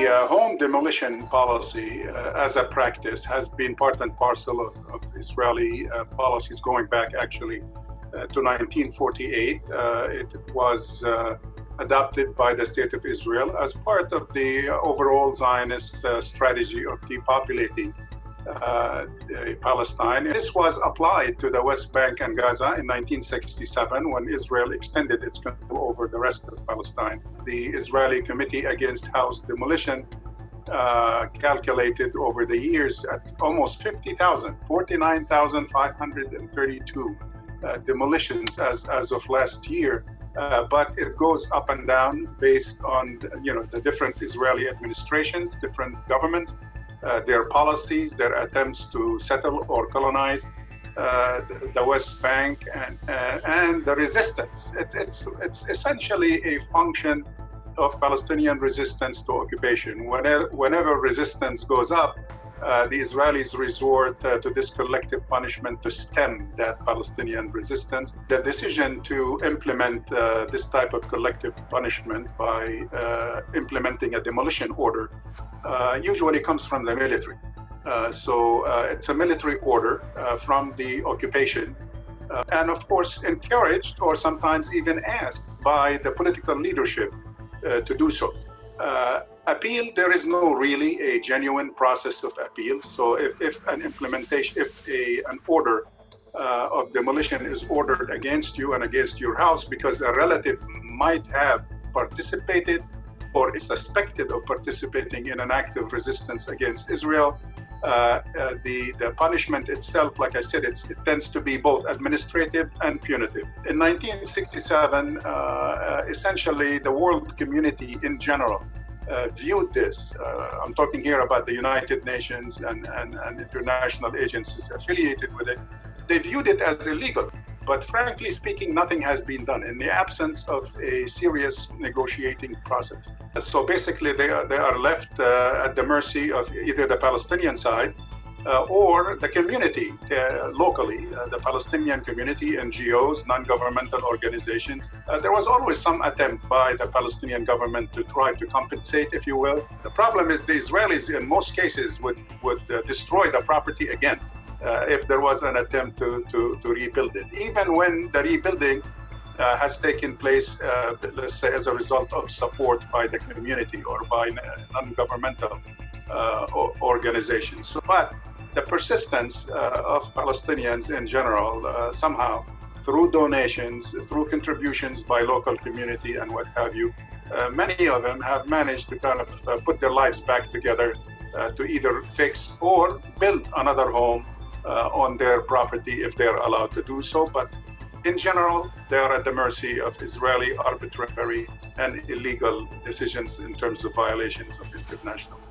The home demolition policy as a practice has been part and parcel of Israeli policies going back actually to 1948. It was adopted by the State of Israel as part of the overall Zionist strategy of depopulating Palestine. This was applied to the West Bank and Gaza in 1967 when Israel extended its control over the rest of Palestine. The Israeli Committee Against House Demolition calculated over the years at almost 50,000, 49,532 demolitions as of last year. But it goes up and down based on the different Israeli administrations, different governments, their policies, their attempts to settle or colonize the West Bank, and the resistance. It's essentially a function of Palestinian resistance to occupation. Whenever resistance goes up, the Israelis resort to this collective punishment to stem that Palestinian resistance. The decision to implement this type of collective punishment by implementing a demolition order usually comes from the military. So it's a military order from the occupation, and of course encouraged or sometimes even asked by the political leadership to do so. Appeal, there is no really a genuine process of appeal. So if an implementation, an order of demolition is ordered against you and against your house because a relative might have participated or is suspected of participating in an act of resistance against Israel, the punishment itself, like I said, it tends to be both administrative and punitive. In 1967, essentially the world community in general viewed this. I'm talking here about the United Nations and international agencies affiliated with it. They viewed it as illegal. But frankly speaking, nothing has been done in the absence of a serious negotiating process. So basically, they are left at the mercy of either the Palestinian side or the community locally, the Palestinian community, NGOs, non-governmental organizations. There was always some attempt by the Palestinian government to try to compensate, if you will. The problem is the Israelis, in most cases, would destroy the property again if there was an attempt to rebuild it. Even when the rebuilding has taken place, let's say, as a result of support by the community or by non-governmental organizations. But the persistence of Palestinians in general, somehow, through donations, through contributions by local community and what have you, many of them have managed to kind of put their lives back together to either fix or build another home on their property if they're allowed to do so. But in general, they are at the mercy of Israeli arbitrary and illegal decisions in terms of violations of international law.